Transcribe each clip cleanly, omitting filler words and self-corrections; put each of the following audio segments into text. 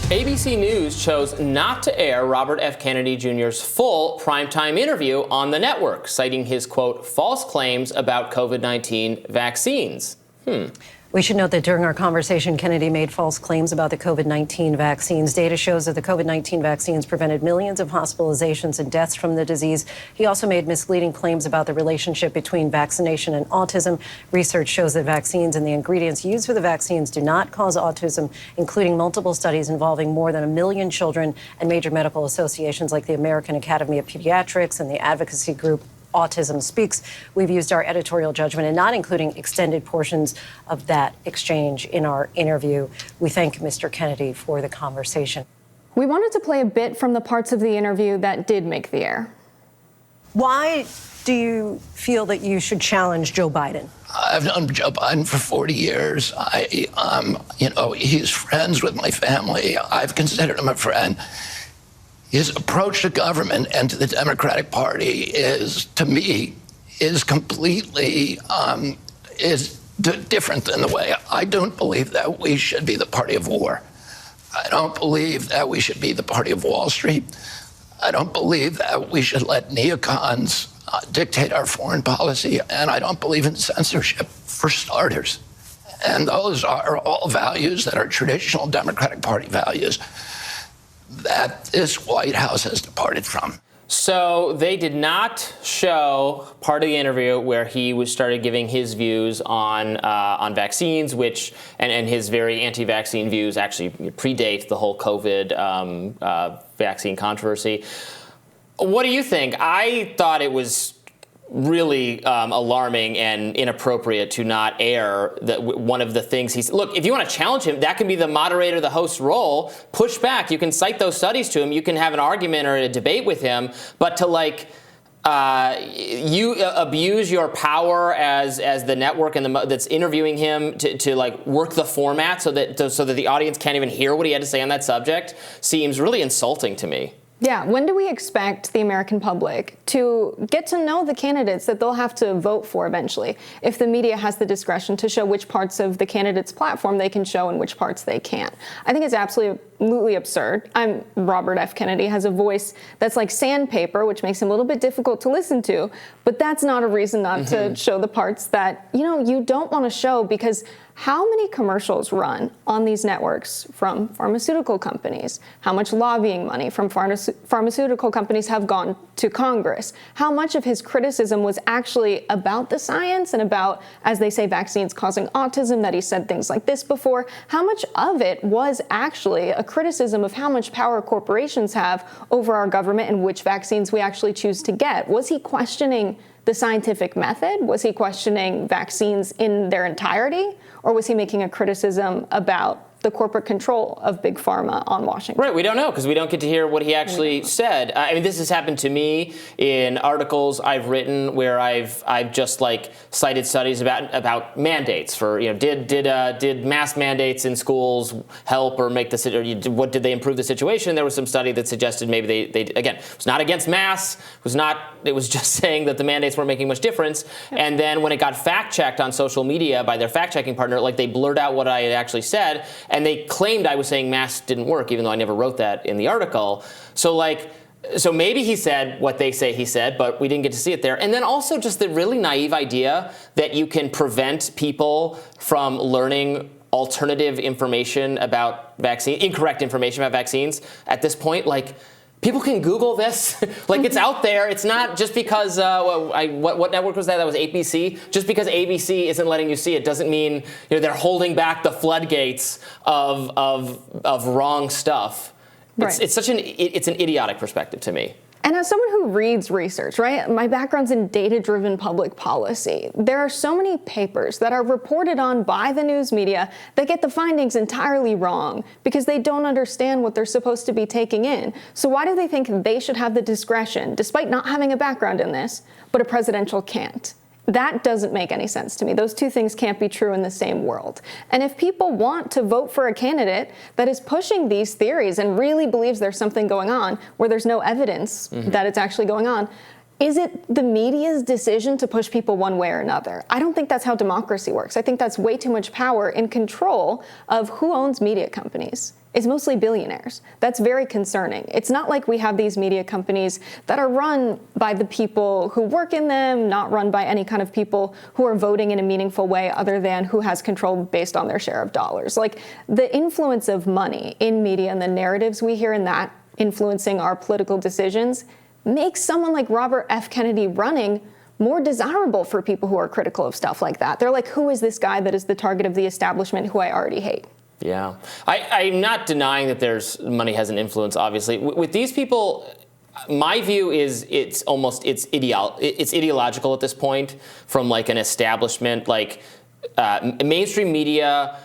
ABC News chose not to air Robert F. Kennedy Jr.'s full primetime interview on the network, citing his, quote, false claims about COVID-19 vaccines. We should note that during our conversation, Kennedy made false claims about the COVID-19 vaccines. Data shows that the COVID-19 vaccines prevented millions of hospitalizations and deaths from the disease. He also made misleading claims about the relationship between vaccination and autism. Research shows that vaccines and the ingredients used for the vaccines do not cause autism, including multiple studies involving more than 1 million children, and major medical associations like the American Academy of Pediatrics and the advocacy group Autism Speaks. We've used our editorial judgment in not including extended portions of that exchange in our interview. We thank Mr. Kennedy for the conversation. We wanted to play a bit from the parts of the interview that did make the air. Why do you feel that you should challenge Joe Biden? I've known Joe Biden for 40 years. He's friends with my family. I've considered him a friend. His approach to government and to the Democratic Party is, to me, is completely different than the way. I don't believe that we should be the party of war. I don't believe that we should be the party of Wall Street. I don't believe that we should let neocons dictate our foreign policy, and I don't believe in censorship, for starters. And those are all values that are traditional Democratic Party values that this White House has departed from. So they did not show part of the interview where he started giving his views on vaccines, which and his very anti-vaccine views actually predate the whole COVID vaccine controversy. What do you think? I thought it was really alarming and inappropriate to not air one of the things he's... Look, if you want to challenge him, that can be the moderator, the host role. Push back. You can cite those studies to him. You can have an argument or a debate with him. But to you abuse your power as the network and that's interviewing him to work the format so that the audience can't even hear what he had to say on that subject seems really insulting to me. Yeah, when do we expect the American public to get to know the candidates that they'll have to vote for eventually, if the media has the discretion to show which parts of the candidate's platform they can show and which parts they can't? I think it's absolutely absurd. Robert F. Kennedy has a voice that's like sandpaper, which makes him a little bit difficult to listen to, but that's not a reason not to show the parts that, you don't want to show, because how many commercials run on these networks from pharmaceutical companies? How much lobbying money from pharmaceutical companies have gone to Congress? How much of his criticism was actually about the science and about, as they say, vaccines causing autism, that he said things like this before? How much of it was actually a criticism of how much power corporations have over our government and which vaccines we actually choose to get? Was he questioning the scientific method? Was he questioning vaccines in their entirety? Or was he making a criticism about the corporate control of Big Pharma on Washington? Right, we don't know, because we don't get to hear what he actually said. I mean, this has happened to me in articles I've written where I've just cited studies about mandates for, did mask mandates in schools help or make what did they improve the situation? There was some study that suggested maybe they again, it was not against masks, it was just saying that the mandates weren't making much difference. Yep. And then when it got fact checked on social media by their fact checking partner, they blurred out what I had actually said. And they claimed I was saying masks didn't work, even though I never wrote that in the article. So maybe he said what they say he said, but we didn't get to see it there. And then also just the really naive idea that you can prevent people from learning alternative information about incorrect information about vaccines at this point. People can Google this. It's out there. It's not just because, what network was that? That was ABC. Just because ABC isn't letting you see it doesn't mean they're holding back the floodgates of wrong stuff. Right. It's an idiotic perspective to me. And as someone who reads research, right, my background's in data-driven public policy. There are so many papers that are reported on by the news media that get the findings entirely wrong because they don't understand what they're supposed to be taking in. So why do they think they should have the discretion, despite not having a background in this, but a presidential can't? That doesn't make any sense to me. Those two things can't be true in the same world. And if people want to vote for a candidate that is pushing these theories and really believes there's something going on where there's no evidence that it's actually going on, is it the media's decision to push people one way or another? I don't think that's how democracy works. I think that's way too much power in control of who owns media companies. It's mostly billionaires. That's very concerning. It's not like we have these media companies that are run by the people who work in them, not run by any kind of people who are voting in a meaningful way other than who has control based on their share of dollars. Like, the influence of money in media and the narratives we hear in that influencing our political decisions makes someone like Robert F. Kennedy running more desirable for people who are critical of stuff like that. They're like, who is this guy that is the target of the establishment who I already hate? Yeah. I'm not denying that money has an influence, obviously. With these people, my view is it's ideological at this point, from like an establishment, like mainstream media,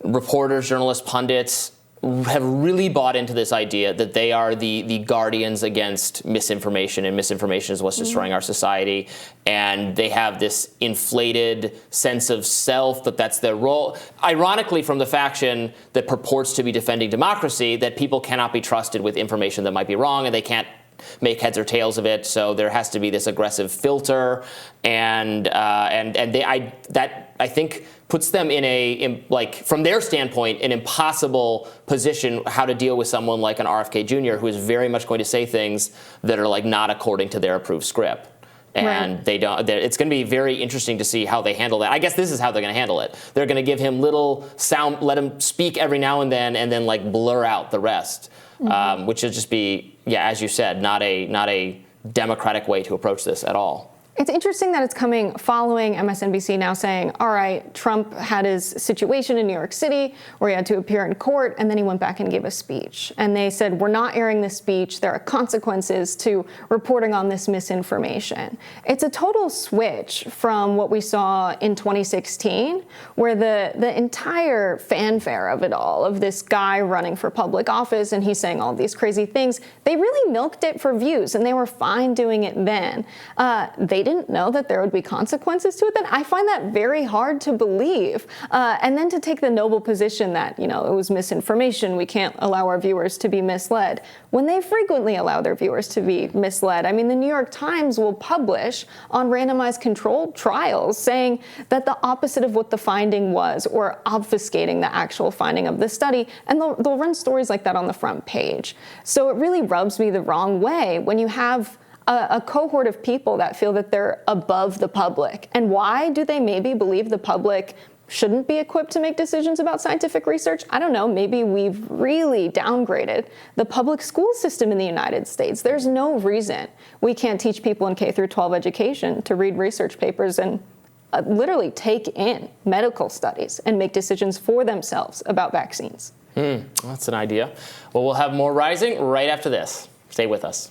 reporters, journalists, pundits, have really bought into this idea that they are the guardians against misinformation, and misinformation is what's destroying our society. And they have this inflated sense of self, that's their role. Ironically, from the faction that purports to be defending democracy, that people cannot be trusted with information that might be wrong, and they can't make heads or tails of it. So there has to be this aggressive filter, and I think puts them from their standpoint, an impossible position how to deal with someone like an RFK Jr., who is very much going to say things that are like not according to their approved script. And they don't. It's going to be very interesting to see how they handle that. I guess this is how they're going to handle it. They're going to give him little sound, let him speak every now and then like blur out the rest, which will just be, as you said, not a democratic way to approach this at all. It's interesting that it's coming following MSNBC now saying, all right, Trump had his situation in New York City where he had to appear in court, and then he went back and gave a speech. And they said, we're not airing this speech. There are consequences to reporting on this misinformation. It's a total switch from what we saw in 2016, where the entire fanfare of it all, of this guy running for public office and he's saying all these crazy things, they really milked it for views, and they were fine doing it then. They didn't know that there would be consequences to it then. I find that very hard to believe. And then to take the noble position that, it was misinformation, we can't allow our viewers to be misled, when they frequently allow their viewers to be misled. I mean, the New York Times will publish on randomized controlled trials saying that the opposite of what the finding was, or obfuscating the actual finding of the study, and they'll run stories like that on the front page. So it really rubs me the wrong way when you have a cohort of people that feel that they're above the public. And why do they maybe believe the public shouldn't be equipped to make decisions about scientific research? I don't know. Maybe we've really downgraded the public school system in the United States. There's no reason we can't teach people in K through 12 education to read research papers and literally take in medical studies and make decisions for themselves about vaccines. That's an idea. Well, we'll have more Rising right after this. Stay with us.